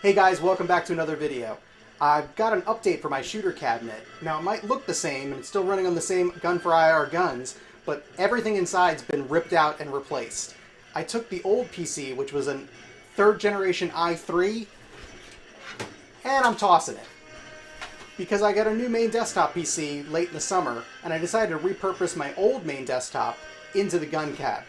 Hey guys, welcome back to another video. I've got an update for my shooter cabinet. Now it might look the same, and it's still running on the same gun for IR guns, but everything inside's been ripped out and replaced. I took the old PC, which was a 3rd generation i3, and I'm tossing it. Because I got a new main desktop PC late in the summer, and I decided to repurpose my old main desktop into the gun cab.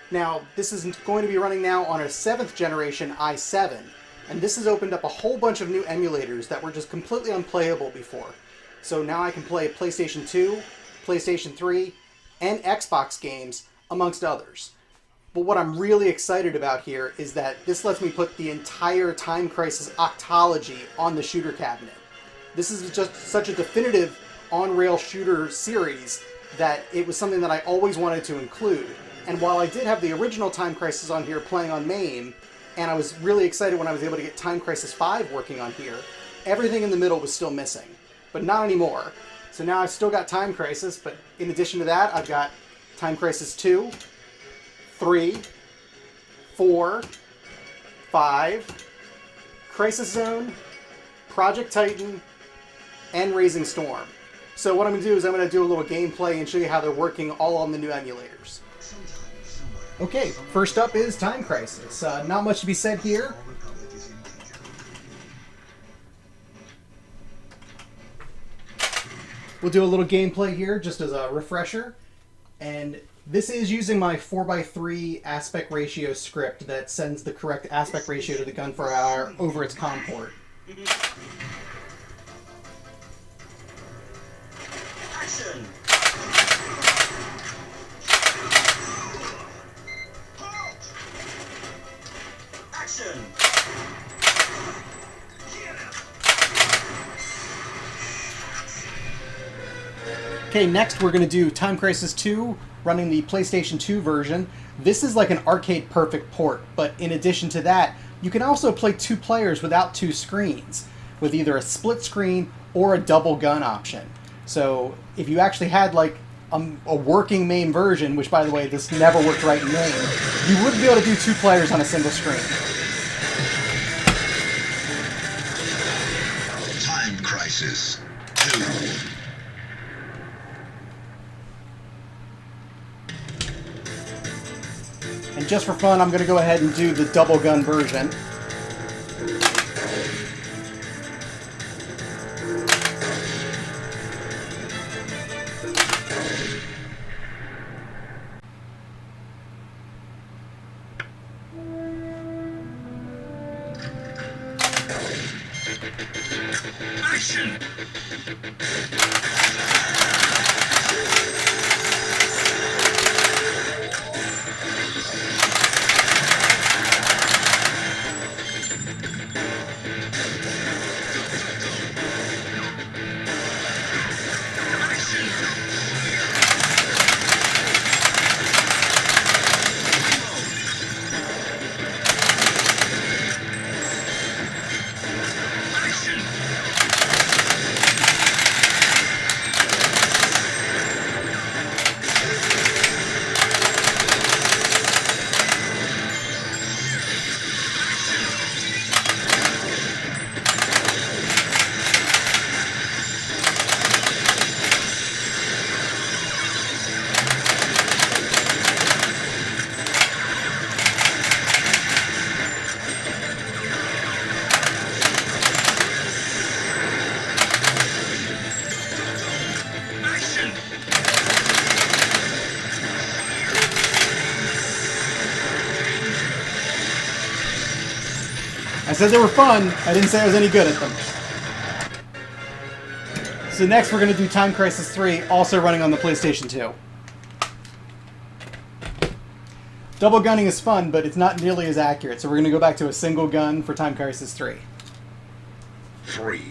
Now, this is going to be running now on a 7th generation i7, and this has opened up a whole bunch of new emulators that were just completely unplayable before. So now I can play PlayStation 2, PlayStation 3, and Xbox games, amongst others. But what I'm really excited about here is that this lets me put the entire Time Crisis Octology on the shooter cabinet. This is just such a definitive on-rail shooter series that it was something that I always wanted to include. And while I did have the original Time Crisis on here playing on MAME, and I was really excited when I was able to get Time Crisis 5 working on here, everything in the middle was still missing. But not anymore. So now I've still got Time Crisis, but in addition to that, I've got Time Crisis 2, 3, 4, 5, Crisis Zone, Project Titan, and Raising Storm. So what I'm going to do is I'm going to do a little gameplay and show you how they're working all on the new emulators. Okay, first up is Time Crisis. Not much to be said here. We'll do a little gameplay here just as a refresher. And this is using my 4:3 aspect ratio script that sends the correct aspect ratio to the gunfire over its COM port. Action! Action! Okay, next we're going to do Time Crisis 2, running the PlayStation 2 version. This is like an arcade perfect port, but in addition to that, you can also play 2 players without 2 screens, with either a split screen or a double gun option. So if you actually had like a working MAME version, which by the way, this never worked right in MAME, you wouldn't be able to do 2 players on a single screen. Time Crisis 2. And just for fun, I'm going to go ahead and do the double gun version. Action! I said they were fun, I didn't say I was any good at them. So next we're going to do Time Crisis 3, also running on the PlayStation 2. Double gunning is fun, but it's not nearly as accurate, so we're going to go back to a single gun for Time Crisis 3. 3.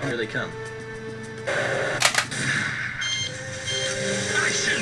Here they come. Action!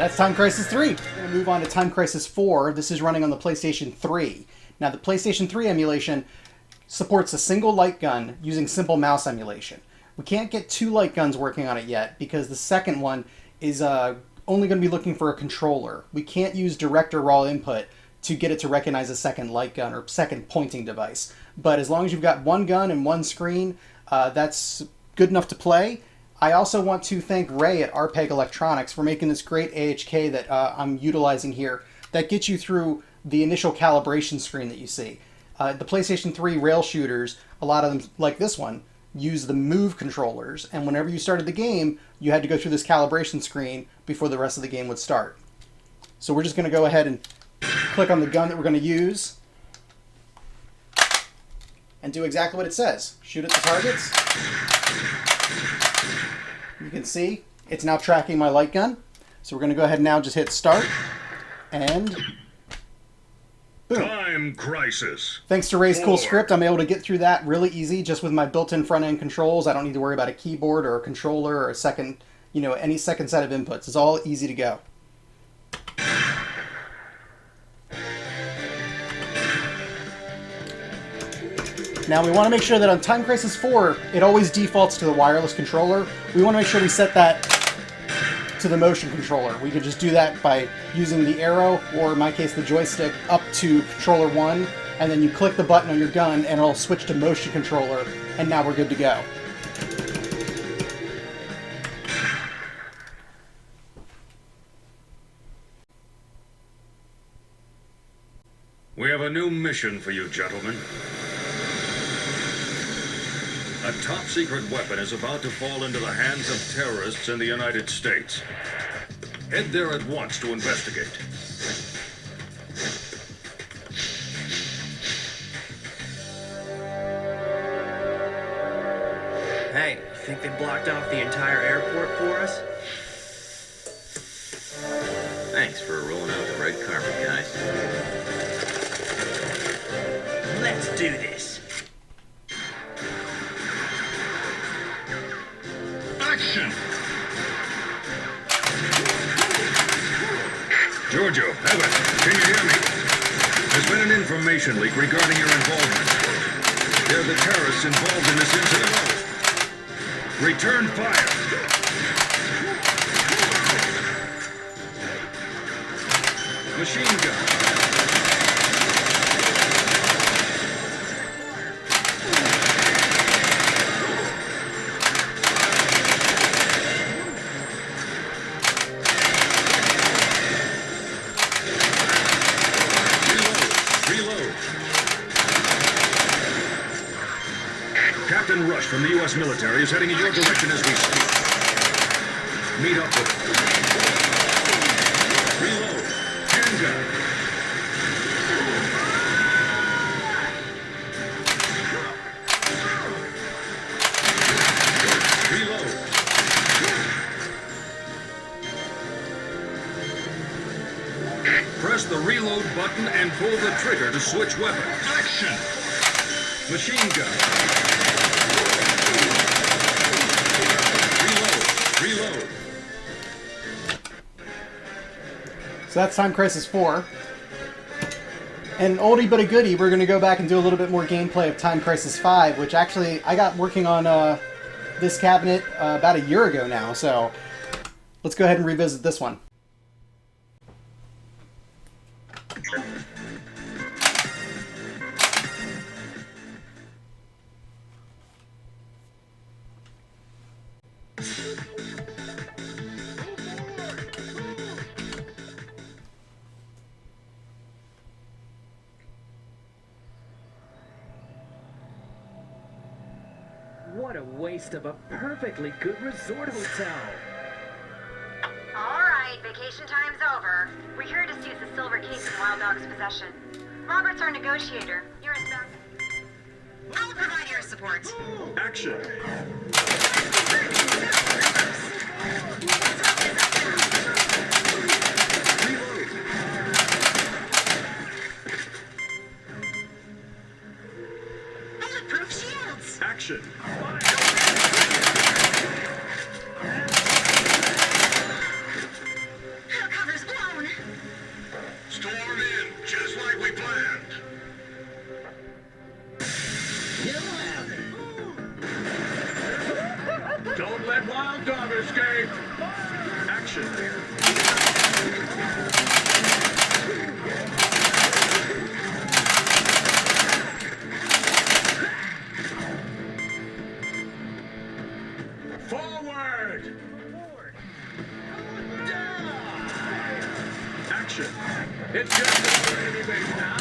That's Time Crisis 3. We're going to move on to Time Crisis 4. This is running on the PlayStation 3. Now, the PlayStation 3 emulation supports a single light gun using simple mouse emulation. We can't get two light guns working on it yet because the second one is only going to be looking for a controller. We can't use direct or raw input to get it to recognize a second light gun or second pointing device. But as long as you've got one gun and one screen, that's good enough to play. I also want to thank Ray at RPEG Electronics for making this great AHK that I'm utilizing here that gets you through the initial calibration screen that you see. The PlayStation 3 rail shooters, a lot of them, like this one, use the move controllers, and whenever you started the game, you had to go through this calibration screen before the rest of the game would start. So we're just going to go ahead and click on the gun that we're going to use and do exactly what it says. Shoot at the targets. You can see it's now tracking my light gun. So we're going to go ahead and now just hit start and boom. Time Crisis. Thanks to Ray's cool 4. script, I'm able to get through that really easy just with my built-in front-end controls. I don't need to worry about a keyboard or a controller or a second, any second set of inputs. It's all easy to go. Now we want to make sure that on Time Crisis 4, it always defaults to the wireless controller. We want to make sure we set that to the motion controller. We could just do that by using the arrow, or in my case the joystick, up to controller 1, and then you click the button on your gun and it'll switch to motion controller, and now we're good to go. We have a new mission for you, gentlemen. A top-secret weapon is about to fall into the hands of terrorists in the United States. Head there at once to investigate. Hey, you think they blocked off the entire airport for us? Thanks for rolling out the red carpet, guys. Let's do this. Action! Giorgio, Evan, can you hear me? There's been an information leak regarding your involvement. They're the terrorists involved in this incident. Return fire! Machine gun. Captain Rush from the U.S. military is heading in your direction as we speak. Meet up with him. Reload. Handgun. Reload. Press the reload button and pull the trigger to switch weapons. Action! Machine gun. Reload. So that's Time Crisis 4. And oldie but a goodie, we're going to go back and do a little bit more gameplay of Time Crisis 5, which actually I got working on this cabinet about a year ago now, so let's go ahead and revisit this one. What a waste of a perfectly good resort hotel. All right, vacation time's over. We're here to seize the silver case in Wild Dog's possession. Robert's our negotiator. You're his back. I'll provide your support. Action! Reload. Bulletproof shields. Action! How Wild dog escape! Action! Forward! Action! It's just a gravy base now.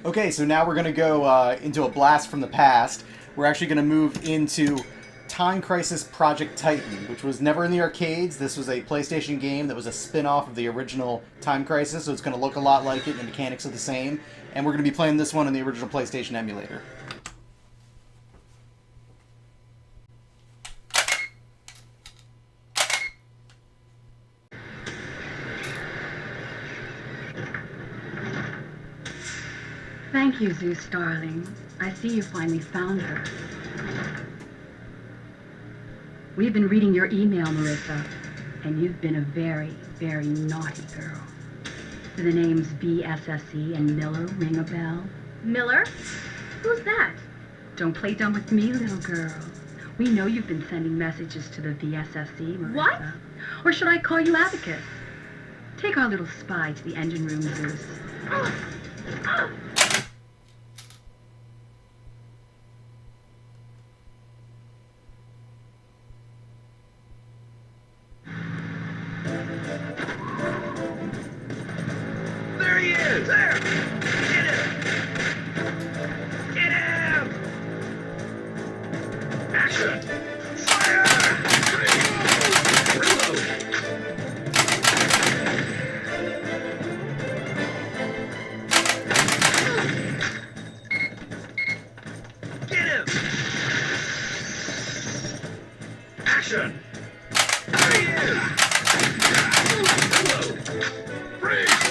Okay, so now we're going to go into a blast from the past. We're actually going to move into Time Crisis Project Titan, which was never in the arcades. This was a PlayStation game that was a spin-off of the original Time Crisis, so it's going to look a lot like it, and the mechanics are the same. And we're going to be playing this one in the original PlayStation emulator. Thank you, Zeus, darling. I see you finally found her. We've been reading your email, Marissa, and you've been a very, very naughty girl. Do the names BSSE and Miller ring a bell? Miller? Who's that? Don't play dumb with me, little girl. We know you've been sending messages to the VSSE, Marissa. What? Or should I call you Abacus? Take our little spy to the engine room, Zeus. There he is! There! Get him! Get him! Action! Fire! Reload! Get him! Action! There he is! Reload! Freeze!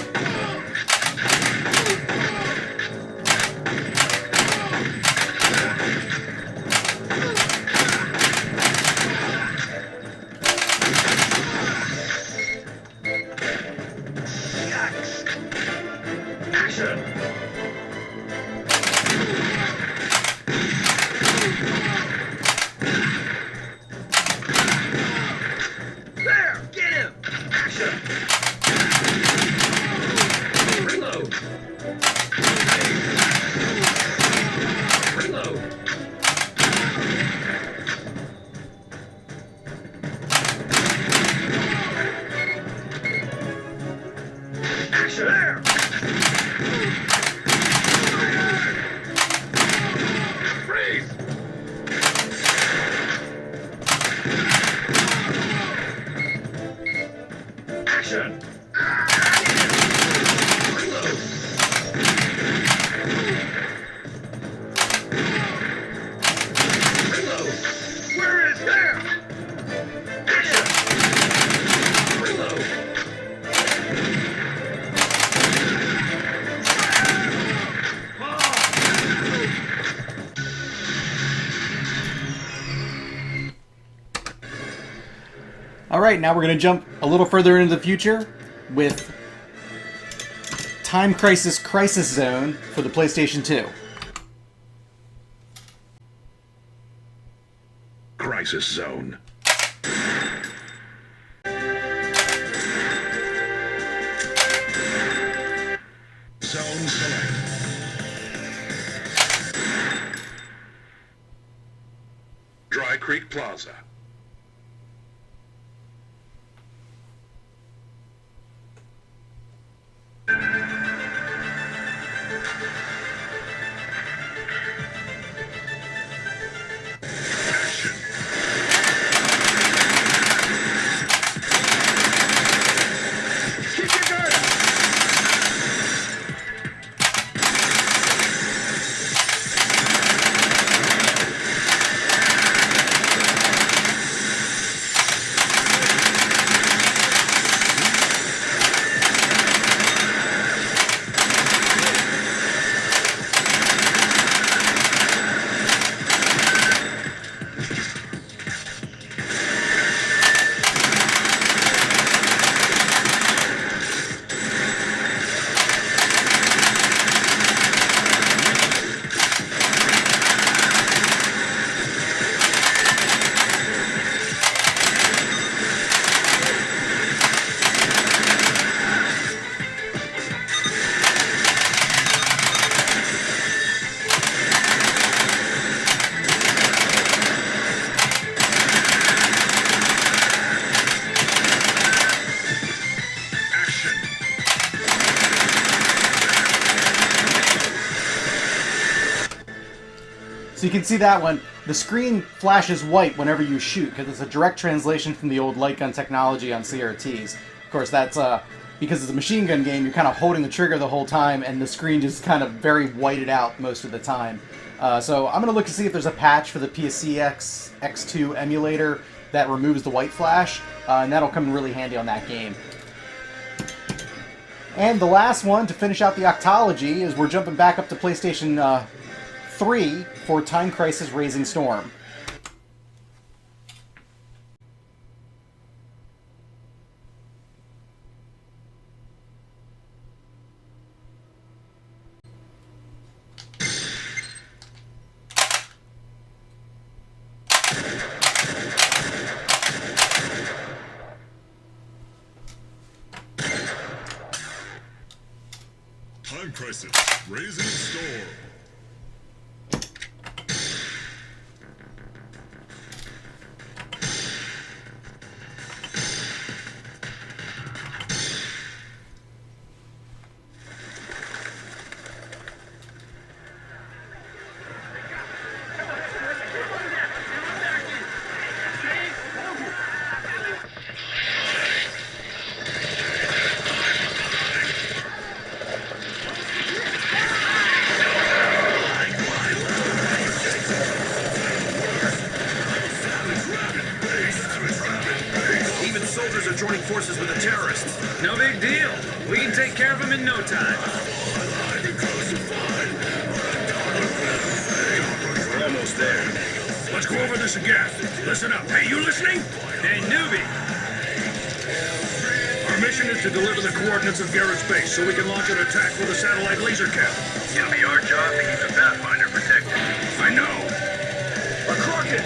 Action! There! Get him! Action! Reload! Reload! Action! There! Freeze! Action! Reload! Reload! Where is there? Action! Reload! Alright, now we're going to jump a little further into the future with Time Crisis Crisis Zone for the PlayStation 2. Crisis Zone. Zone select. Dry Creek Plaza. Action. Keep your guard up. So you can see that one. The screen flashes white whenever you shoot because it's a direct translation from the old light gun technology on CRTs. Of course, that's because it's a machine gun game. You're kind of holding the trigger the whole time, and the screen just kind of very whited out most of the time. So I'm going to look to see if there's a patch for the PSC X2 emulator that removes the white flash, and that'll come in really handy on that game. And the last one to finish out the Octology is we're jumping back up to PlayStation 3 for Time Crisis Raising Storm. Time Crisis Raising Storm. Soldiers are joining forces with the terrorists. No big deal. We can take care of them in no time. We're almost there. Let's go over this again. Listen up. Hey, you listening? Hey, newbie. Our mission is to deliver the coordinates of Garrett's base so we can launch an attack with a satellite laser cap. It'll be our job to keep the Pathfinder protected. I know. We're Crockett.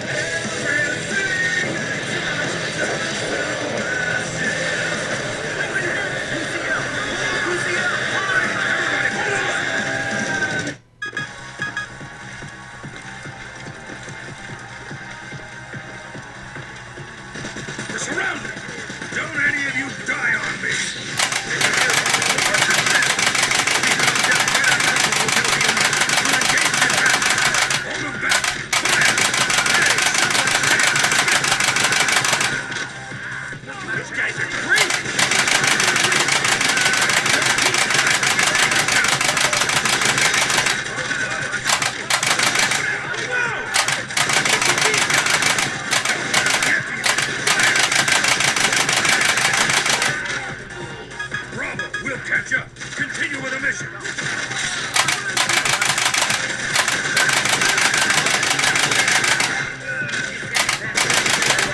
Surrounded! Don't any of you die on me! Hold them back! Fire! Hey, these guys are crazy! Bravo, we'll catch up. Continue with the mission.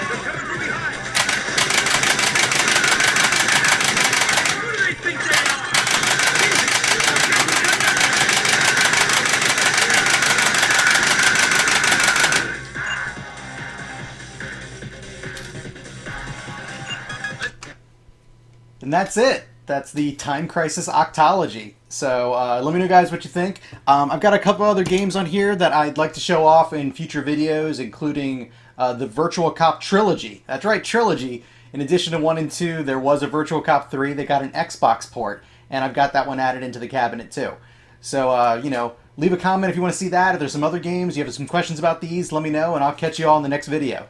They're coming from behind. Who do they think they are? And that's it. That's the Time Crisis Octology. So let me know, guys, what you think. I've got a couple other games on here that I'd like to show off in future videos, including the Virtual Cop Trilogy. That's right, Trilogy. In addition to 1 and 2, there was a Virtual Cop 3. They got an Xbox port, and I've got that one added into the cabinet, too. So, you know, leave a comment if you want to see that. If there's some other games, you have some questions about these, let me know, and I'll catch you all in the next video.